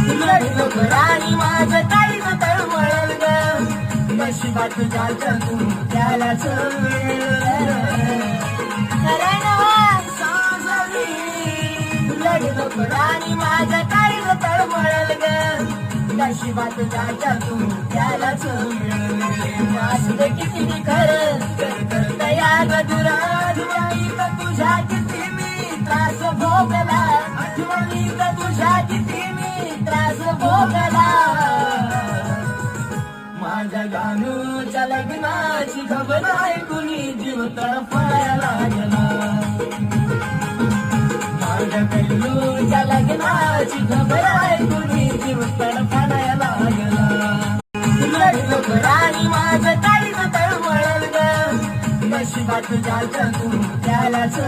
राणी माझं काळीज तळमळल ग नशिबात जायचं तू त्यालाच राणी माझं काळीज तळमळल ग नशिबात जायचं तू त्यालाच असते किती खरं तया गजुरा आठवणीत तुझ्या किती मी त्रास भोगला आठवणीत तुझ्या किती मी त्रास भोगला माझ्या गाणूच्या लग्नाची खबर ऐकून जीव तडफडायला लागला माझ्या कल्लूच्या लग्नाची खबर ऐकून जीव तडफडायला लागला राणी माझं काळीज तळमळल ग नशिबात जायचं तू त्यालाच